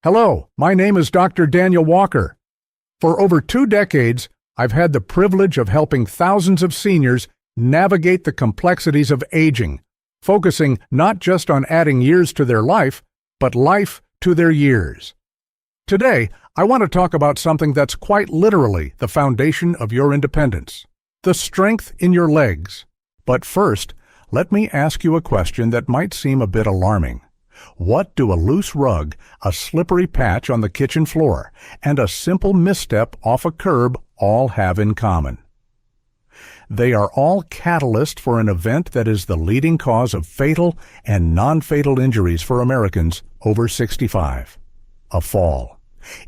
Hello, my name is Dr. Daniel Walker. For over 2 decades, I've had the privilege of helping thousands of seniors navigate the complexities of aging, focusing not just on adding years to their life, but life to their years. Today, I want to talk about something that's quite literally the foundation of your independence: the strength in your legs. But first, let me ask you a question that might seem a bit alarming. What do a loose rug, a slippery patch on the kitchen floor, and a simple misstep off a curb all have in common? They are all catalysts for an event that is the leading cause of fatal and non-fatal injuries for Americans over 65: a fall.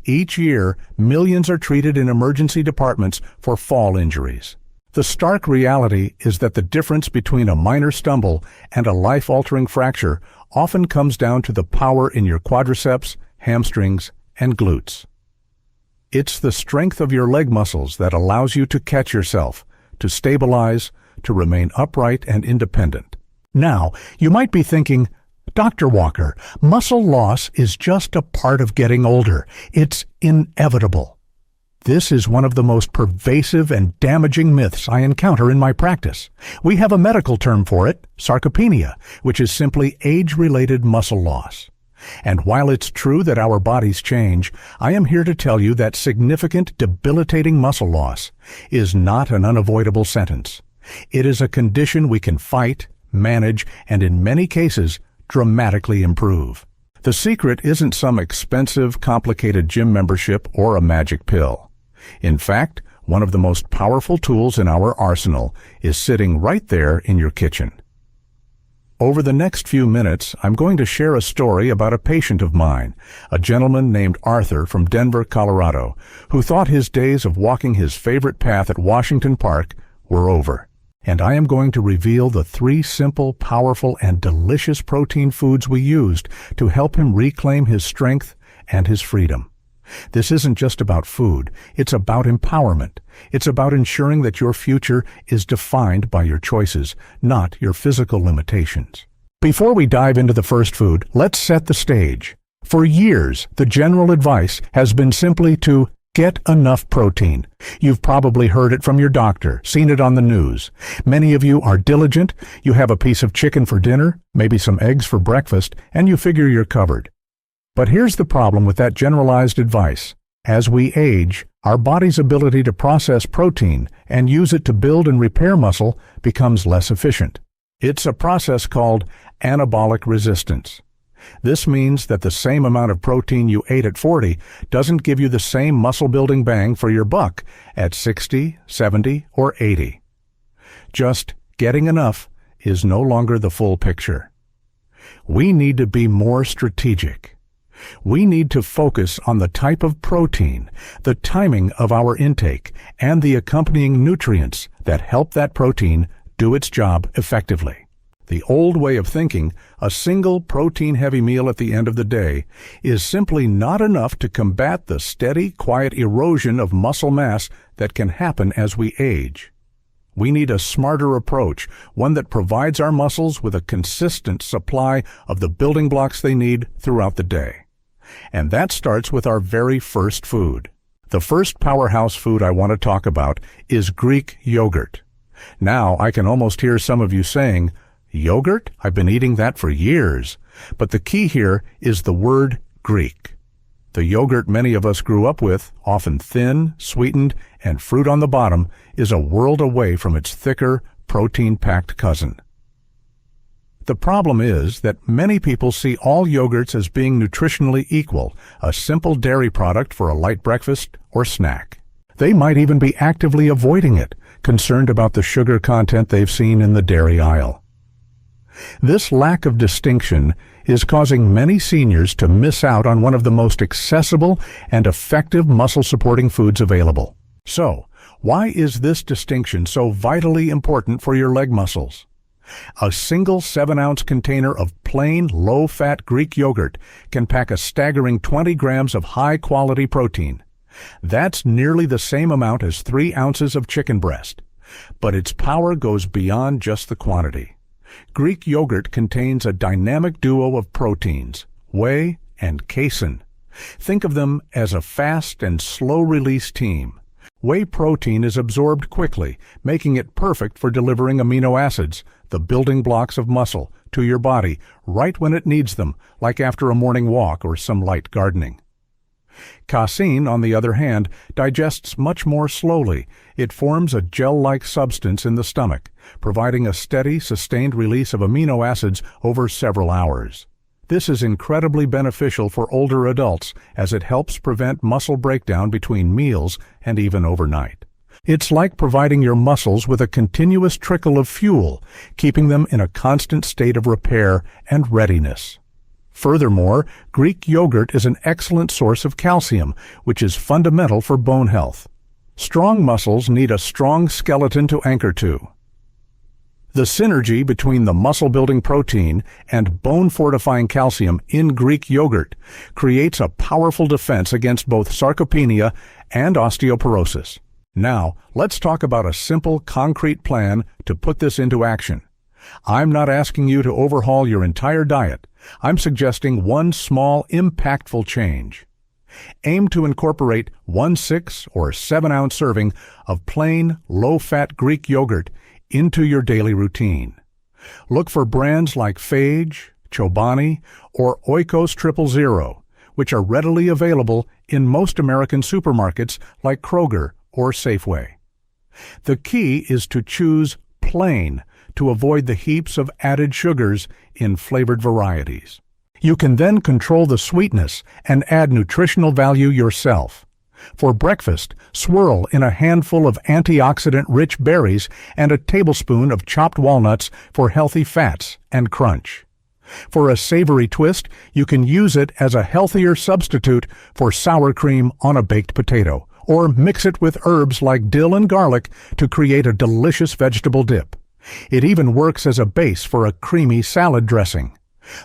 Each year, millions are treated in emergency departments for fall injuries. The stark reality is that the difference between a minor stumble and a life-altering fracture often comes down to the power in your quadriceps, hamstrings, and glutes. It's the strength of your leg muscles that allows you to catch yourself, to stabilize, to remain upright and independent. Now, you might be thinking, Dr. Walker, muscle loss is just a part of getting older. It's inevitable. This is one of the most pervasive and damaging myths I encounter in my practice. We have a medical term for it, sarcopenia, which is simply age-related muscle loss. And while it's true that our bodies change, I am here to tell you that significant, debilitating muscle loss is not an unavoidable sentence. It is a condition we can fight, manage, and in many cases, dramatically improve. The secret isn't some expensive, complicated gym membership or a magic pill. In fact, one of the most powerful tools in our arsenal is sitting right there in your kitchen. Over the next few minutes, I'm going to share a story about a patient of mine, a gentleman named Arthur from Denver, Colorado, who thought his days of walking his favorite path at Washington Park were over. And I am going to reveal the 3 simple, powerful, and delicious protein foods we used to help him reclaim his strength and his freedom. This isn't just about food, it's about empowerment. It's about ensuring that your future is defined by your choices, not your physical limitations. Before we dive into the first food, let's set the stage. For years, the general advice has been simply to get enough protein. You've probably heard it from your doctor, seen it on the news. Many of you are diligent, you have a piece of chicken for dinner, maybe some eggs for breakfast, and you figure you're covered. But here's the problem with that generalized advice. As we age, our body's ability to process protein and use it to build and repair muscle becomes less efficient. It's a process called anabolic resistance. This means that the same amount of protein you ate at 40 doesn't give you the same muscle-building bang for your buck at 60, 70, or 80. Just getting enough is no longer the full picture. We need to be more strategic. We need to focus on the type of protein, the timing of our intake, and the accompanying nutrients that help that protein do its job effectively. The old way of thinking, a single protein-heavy meal at the end of the day, is simply not enough to combat the steady, quiet erosion of muscle mass that can happen as we age. We need a smarter approach, one that provides our muscles with a consistent supply of the building blocks they need throughout the day. And that starts with our very first food. The first powerhouse food I want to talk about is Greek yogurt. Now, I can almost hear some of you saying, "Yogurt? I've been eating that for years." But the key here is the word Greek. The yogurt many of us grew up with, often thin, sweetened, and fruit on the bottom, is a world away from its thicker, protein-packed cousin. The problem is that many people see all yogurts as being nutritionally equal, a simple dairy product for a light breakfast or snack. They might even be actively avoiding it, concerned about the sugar content they've seen in the dairy aisle. This lack of distinction is causing many seniors to miss out on one of the most accessible and effective muscle-supporting foods available. So, why is this distinction so vitally important for your leg muscles? A single 7-ounce container of plain, low-fat Greek yogurt can pack a staggering 20 grams of high-quality protein. That's nearly the same amount as 3 ounces of chicken breast. But its power goes beyond just the quantity. Greek yogurt contains a dynamic duo of proteins, whey and casein. Think of them as a fast and slow-release team. Whey protein is absorbed quickly, making it perfect for delivering amino acids, the building blocks of muscle, to your body right when it needs them, like after a morning walk or some light gardening. Casein, on the other hand, digests much more slowly. It forms a gel-like substance in the stomach, providing a steady, sustained release of amino acids over several hours. This is incredibly beneficial for older adults as it helps prevent muscle breakdown between meals and even overnight. It's like providing your muscles with a continuous trickle of fuel, keeping them in a constant state of repair and readiness. Furthermore, Greek yogurt is an excellent source of calcium, which is fundamental for bone health. Strong muscles need a strong skeleton to anchor to. The synergy between the muscle-building protein and bone-fortifying calcium in Greek yogurt creates a powerful defense against both sarcopenia and osteoporosis. Now, let's talk about a simple, concrete plan to put this into action. I'm not asking you to overhaul your entire diet. I'm suggesting one small, impactful change. Aim to incorporate 1 6 or 7-ounce serving of plain, low-fat Greek yogurt into your daily routine. Look for brands like Phage, Chobani, or Oikos 000, which are readily available in most American supermarkets like Kroger or Safeway. The key is to choose plain to avoid the heaps of added sugars in flavored varieties. You can then control the sweetness and add nutritional value yourself. For breakfast, swirl in a handful of antioxidant-rich berries and a tablespoon of chopped walnuts for healthy fats and crunch. For a savory twist, you can use it as a healthier substitute for sour cream on a baked potato, or mix it with herbs like dill and garlic to create a delicious vegetable dip. It even works as a base for a creamy salad dressing.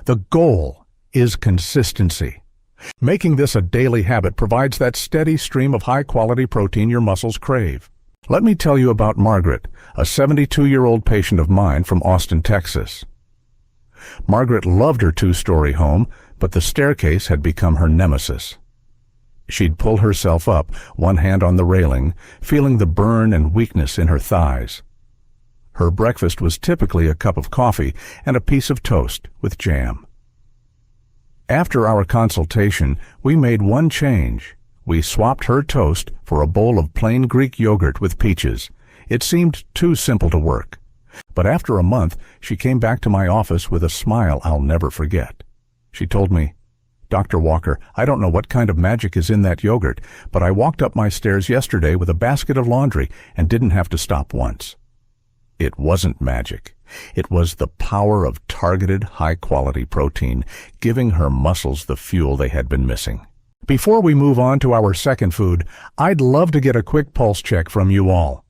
The goal is consistency. Making this a daily habit provides that steady stream of high-quality protein your muscles crave. Let me tell you about Margaret, a 72-year-old patient of mine from Austin, Texas. Margaret loved her 2-story home, but the staircase had become her nemesis. She'd pull herself up, one hand on the railing, feeling the burn and weakness in her thighs. Her breakfast was typically a cup of coffee and a piece of toast with jam. After our consultation, we made one change. We swapped her toast for a bowl of plain Greek yogurt with peaches. It seemed too simple to work. But after a month, she came back to my office with a smile I'll never forget. She told me, "Dr. Walker, I don't know what kind of magic is in that yogurt, but I walked up my stairs yesterday with a basket of laundry and didn't have to stop once." It wasn't magic. It was the power of targeted, high-quality protein, giving her muscles the fuel they had been missing. Before we move on to our second food, I'd love to get a quick pulse check from you all.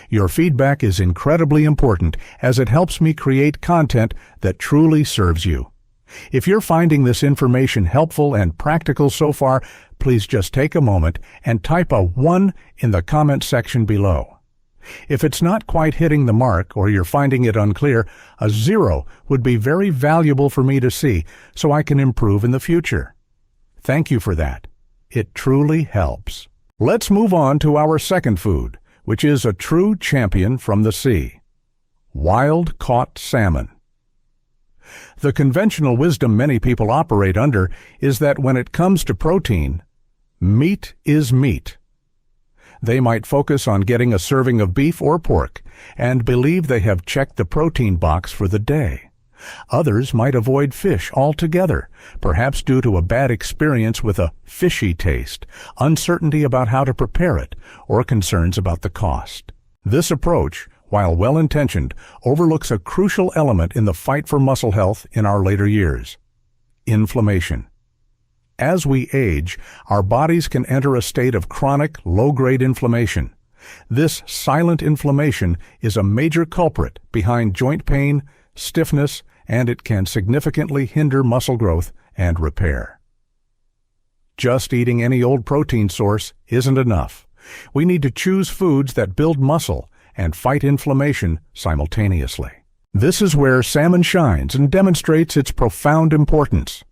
Your feedback is incredibly important as it helps me create content that truly serves you. If you're finding this information helpful and practical so far, please just take a moment and type a 1 in the comment section below. If it's not quite hitting the mark or you're finding it unclear, a 0 would be very valuable for me to see so I can improve in the future. Thank you for that. It truly helps. Let's move on to our second food, which is a true champion from the sea: wild-caught salmon. The conventional wisdom many people operate under is that when it comes to protein, meat is meat. They might focus on getting a serving of beef or pork and believe they have checked the protein box for the day. Others might avoid fish altogether, perhaps due to a bad experience with a fishy taste, uncertainty about how to prepare it, or concerns about the cost. This approach, while well-intentioned, overlooks a crucial element in the fight for muscle health in our later years: inflammation. As we age, our bodies can enter a state of chronic, low-grade inflammation. This silent inflammation is a major culprit behind joint pain, stiffness, and it can significantly hinder muscle growth and repair. Just eating any old protein source isn't enough. We need to choose foods that build muscle and fight inflammation simultaneously. This is where salmon shines and demonstrates its profound importance.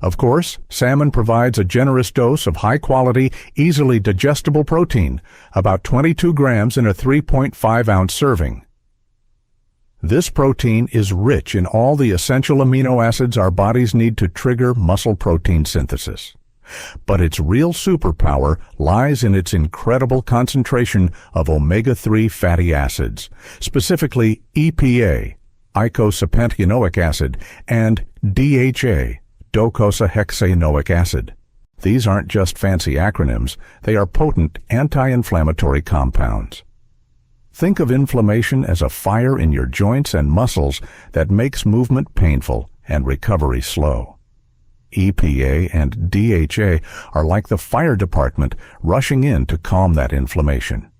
Of course, salmon provides a generous dose of high-quality, easily digestible protein, about 22 grams in a 3.5-ounce serving. This protein is rich in all the essential amino acids our bodies need to trigger muscle protein synthesis. But its real superpower lies in its incredible concentration of omega-3 fatty acids, specifically EPA, eicosapentaenoic acid, and DHA, docosahexaenoic acid. These aren't just fancy acronyms, they are potent anti-inflammatory compounds. Think of inflammation as a fire in your joints and muscles that makes movement painful and recovery slow. EPA and DHA are like the fire department rushing in to calm that inflammation.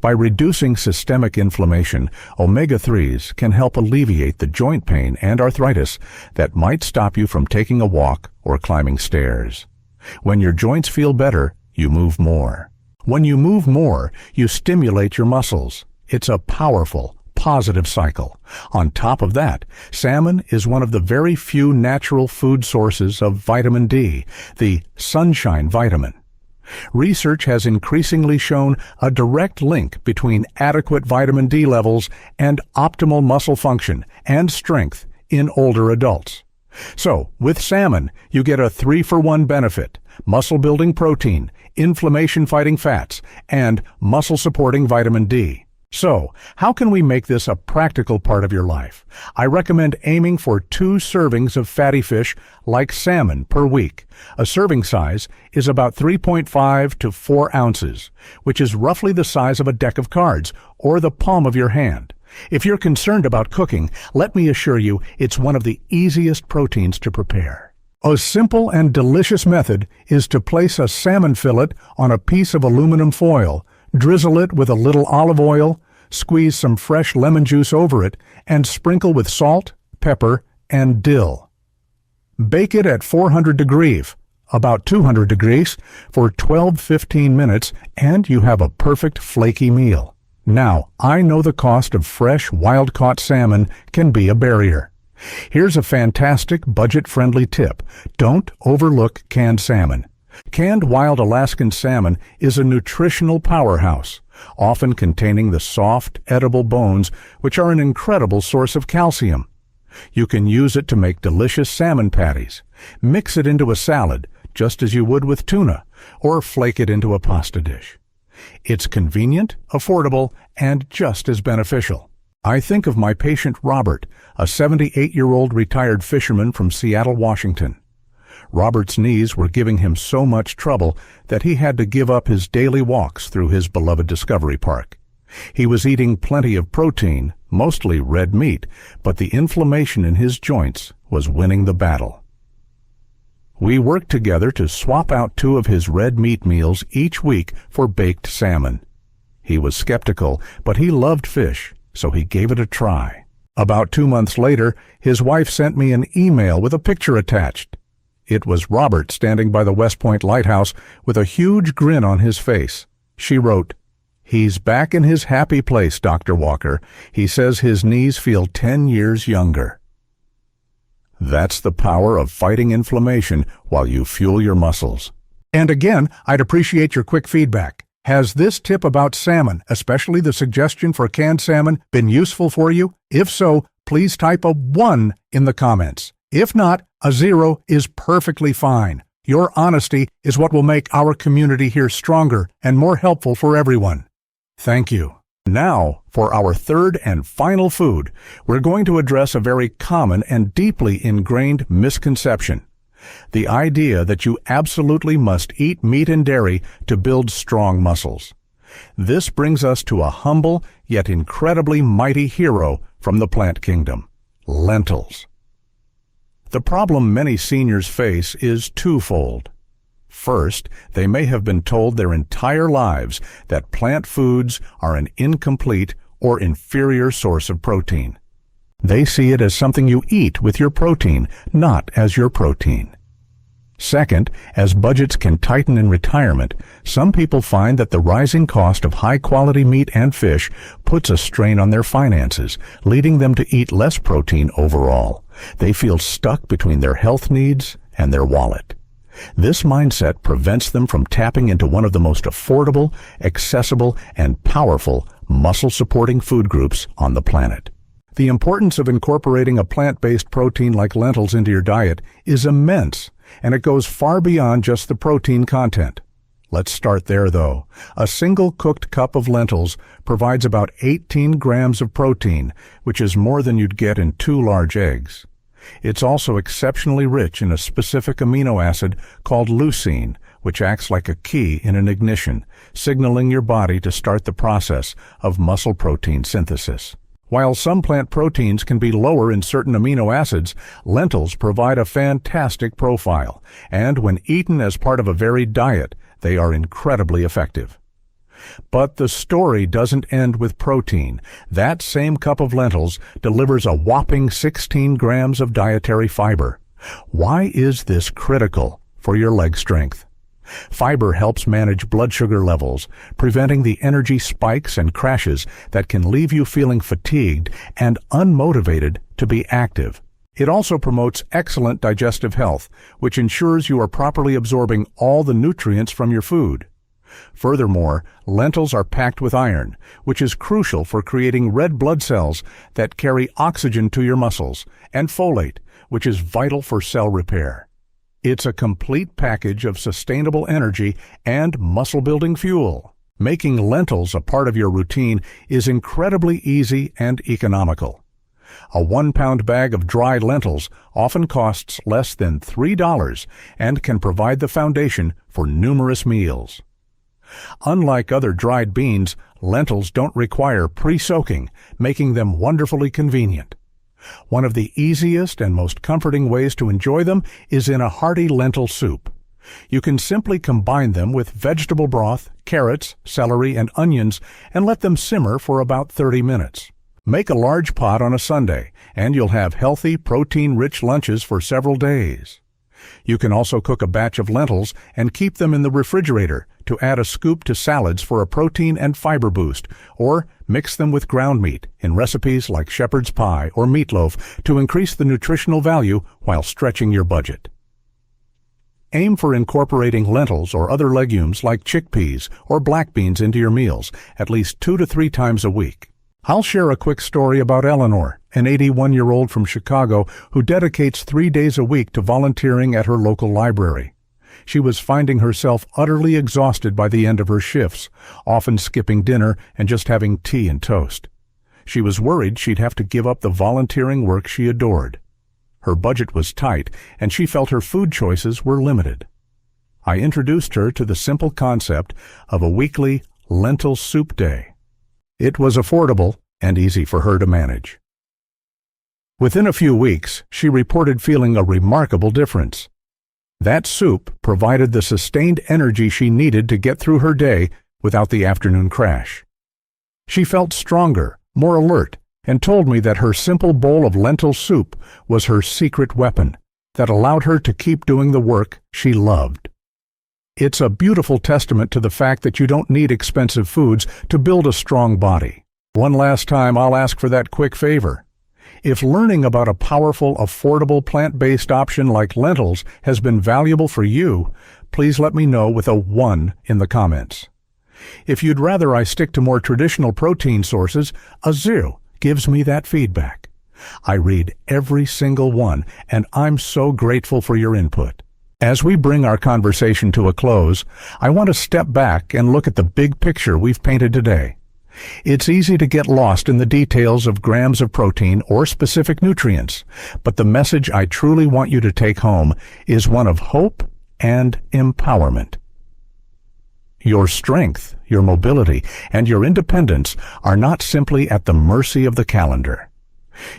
By reducing systemic inflammation, omega-3s can help alleviate the joint pain and arthritis that might stop you from taking a walk or climbing stairs. When your joints feel better, you move more. When you move more, you stimulate your muscles. It's a powerful, positive cycle. On top of that, salmon is one of the very few natural food sources of vitamin D, the sunshine vitamin. Research has increasingly shown a direct link between adequate vitamin D levels and optimal muscle function and strength in older adults. So, with salmon, you get a 3-for-1 benefit: muscle-building protein, inflammation-fighting fats, and muscle-supporting vitamin D. So, how can we make this a practical part of your life? I recommend aiming for 2 servings of fatty fish like salmon per week. A serving size is about 3.5 to 4 ounces, which is roughly the size of a deck of cards or the palm of your hand. If you're concerned about cooking, let me assure you it's one of the easiest proteins to prepare. A simple and delicious method is to place a salmon fillet on a piece of aluminum foil, drizzle it with a little olive oil, squeeze some fresh lemon juice over it, and sprinkle with salt, pepper, and dill. Bake it at 400 degrees, about 200 degrees, for 12-15 minutes, and you have a perfect flaky meal. Now, I know the cost of fresh, wild-caught salmon can be a barrier. Here's a fantastic, budget-friendly tip. Don't overlook canned salmon. Canned wild Alaskan salmon is a nutritional powerhouse, often containing the soft, edible bones, which are an incredible source of calcium. You can use it to make delicious salmon patties, mix it into a salad, just as you would with tuna, or flake it into a pasta dish. It's convenient, affordable, and just as beneficial. I think of my patient Robert, a 78-year-old retired fisherman from Seattle, Washington. Robert's knees were giving him so much trouble that he had to give up his daily walks through his beloved Discovery Park. He was eating plenty of protein, mostly red meat, but the inflammation in his joints was winning the battle. We worked together to swap out 2 of his red meat meals each week for baked salmon. He was skeptical, but he loved fish, so he gave it a try. About 2 months later, his wife sent me an email with a picture attached. It was Robert standing by the West Point Lighthouse with a huge grin on his face. She wrote, "He's back in his happy place, Dr. Walker. He says his knees feel 10 years younger." That's the power of fighting inflammation while you fuel your muscles. And again, I'd appreciate your quick feedback. Has this tip about salmon, especially the suggestion for canned salmon, been useful for you? If so, please type a 1 in the comments. If not, a 0 is perfectly fine. Your honesty is what will make our community here stronger and more helpful for everyone. Thank you. Now, for our third and final food, we're going to address a very common and deeply ingrained misconception: the idea that you absolutely must eat meat and dairy to build strong muscles. This brings us to a humble yet incredibly mighty hero from the plant kingdom: lentils. The problem many seniors face is twofold. First, they may have been told their entire lives that plant foods are an incomplete or inferior source of protein. They see it as something you eat with your protein, not as your protein. Second, as budgets can tighten in retirement, some people find that the rising cost of high-quality meat and fish puts a strain on their finances, leading them to eat less protein overall. They feel stuck between their health needs and their wallet. This mindset prevents them from tapping into one of the most affordable, accessible, and powerful muscle-supporting food groups on the planet. The importance of incorporating a plant-based protein like lentils into your diet is immense, and it goes far beyond just the protein content. Let's start there, though. A single cooked cup of lentils provides about 18 grams of protein, which is more than you'd get in 2 large eggs. It's also exceptionally rich in a specific amino acid called leucine, which acts like a key in an ignition, signaling your body to start the process of muscle protein synthesis. While some plant proteins can be lower in certain amino acids, lentils provide a fantastic profile, and when eaten as part of a varied diet, they are incredibly effective. But the story doesn't end with protein. That same cup of lentils delivers a whopping 16 grams of dietary fiber. Why is this critical for your leg strength? Fiber helps manage blood sugar levels, preventing the energy spikes and crashes that can leave you feeling fatigued and unmotivated to be active. It also promotes excellent digestive health, which ensures you are properly absorbing all the nutrients from your food. Furthermore, lentils are packed with iron, which is crucial for creating red blood cells that carry oxygen to your muscles, and folate, which is vital for cell repair. It's a complete package of sustainable energy and muscle-building fuel. Making lentils a part of your routine is incredibly easy and economical. A 1-pound bag of dried lentils often costs less than $3 and can provide the foundation for numerous meals. Unlike other dried beans, lentils don't require pre-soaking, making them wonderfully convenient. One of the easiest and most comforting ways to enjoy them is in a hearty lentil soup. You can simply combine them with vegetable broth, carrots, celery, and onions and let them simmer for about 30 minutes. Make a large pot on a Sunday, and you'll have healthy, protein-rich lunches for several days. You can also cook a batch of lentils and keep them in the refrigerator to add a scoop to salads for a protein and fiber boost, or mix them with ground meat in recipes like shepherd's pie or meatloaf to increase the nutritional value while stretching your budget. Aim for incorporating lentils or other legumes like chickpeas or black beans into your meals at least 2 to 3 times a week. I'll share a quick story about Eleanor, an 81-year-old from Chicago who dedicates 3 days a week to volunteering at her local library. She was finding herself utterly exhausted by the end of her shifts, often skipping dinner and just having tea and toast. She was worried she'd have to give up the volunteering work she adored. Her budget was tight, and she felt her food choices were limited. I introduced her to the simple concept of a weekly lentil soup day. It was affordable and easy for her to manage. Within a few weeks, she reported feeling a remarkable difference. That soup provided the sustained energy she needed to get through her day without the afternoon crash. She felt stronger, more alert, and told me that her simple bowl of lentil soup was her secret weapon that allowed her to keep doing the work she loved. It's a beautiful testament to the fact that you don't need expensive foods to build a strong body. One last time, I'll ask for that quick favor. If learning about a powerful, affordable plant-based option like lentils has been valuable for you, please let me know with a 1 in the comments. If you'd rather I stick to more traditional protein sources, a 0 gives me that feedback. I read every single one, and I'm so grateful for your input. As we bring our conversation to a close, I want to step back and look at the big picture we've painted today. It's easy to get lost in the details of grams of protein or specific nutrients, but the message I truly want you to take home is one of hope and empowerment. Your strength, your mobility, and your independence are not simply at the mercy of the calendar.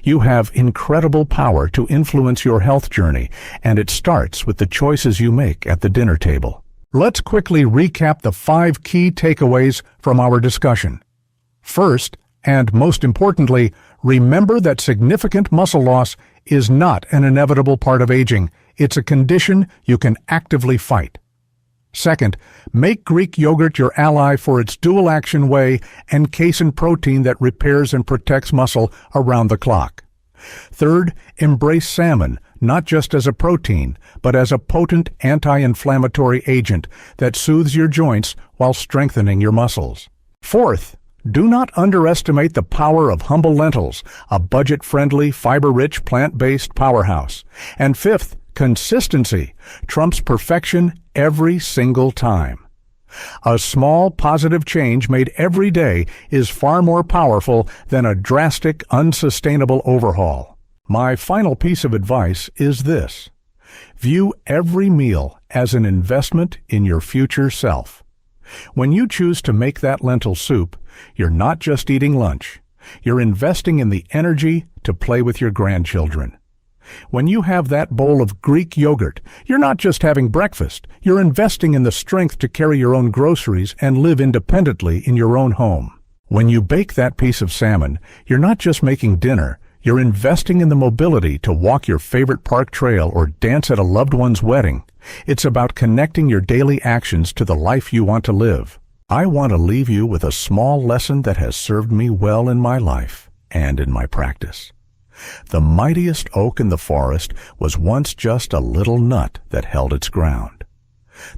You have incredible power to influence your health journey, and it starts with the choices you make at the dinner table. Let's quickly recap the 5 key takeaways from our discussion. First, and most importantly, remember that significant muscle loss is not an inevitable part of aging. It's a condition you can actively fight. Second, make Greek yogurt your ally for its dual-action whey and casein protein that repairs and protects muscle around the clock. Third, embrace salmon, not just as a protein, but as a potent anti-inflammatory agent that soothes your joints while strengthening your muscles. Fourth, do not underestimate the power of humble lentils, a budget-friendly, fiber-rich, plant-based powerhouse. And fifth, consistency trumps perfection every single time. A small positive change made every day is far more powerful than a drastic, unsustainable overhaul. My final piece of advice is this: view every meal as an investment in your future self. When you choose to make that lentil soup, you're not just eating lunch. You're investing in the energy to play with your grandchildren. When you have that bowl of Greek yogurt, you're not just having breakfast. You're investing in the strength to carry your own groceries and live independently in your own home. When you bake that piece of salmon, you're not just making dinner. You're investing in the mobility to walk your favorite park trail or dance at a loved one's wedding. It's about connecting your daily actions to the life you want to live. I want to leave you with a small lesson that has served me well in my life and in my practice. The mightiest oak in the forest was once just a little nut that held its ground.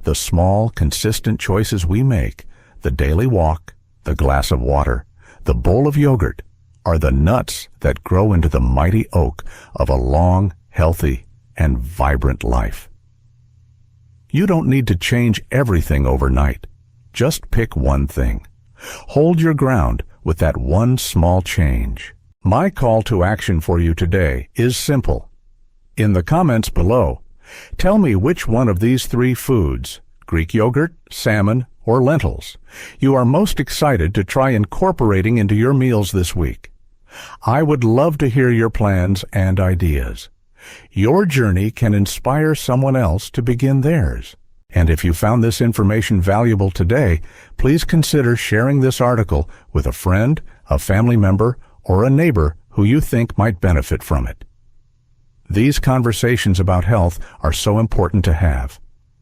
The small, consistent choices we make, the daily walk, the glass of water, the bowl of yogurt, are the nuts that grow into the mighty oak of a long, healthy, and vibrant life. You don't need to change everything overnight. Just pick one thing. Hold your ground with that one small change. My call to action for you today is simple. In the comments below, tell me which one of these three foods, Greek yogurt, salmon, or lentils, you are most excited to try incorporating into your meals this week. I would love to hear your plans and ideas. Your journey can inspire someone else to begin theirs. And if you found this information valuable today, please consider sharing this article with a friend, a family member, or a neighbor who you think might benefit from it. These conversations about health are so important to have.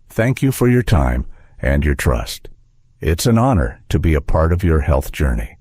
Thank you for your time and your trust. It's an honor to be a part of your health journey.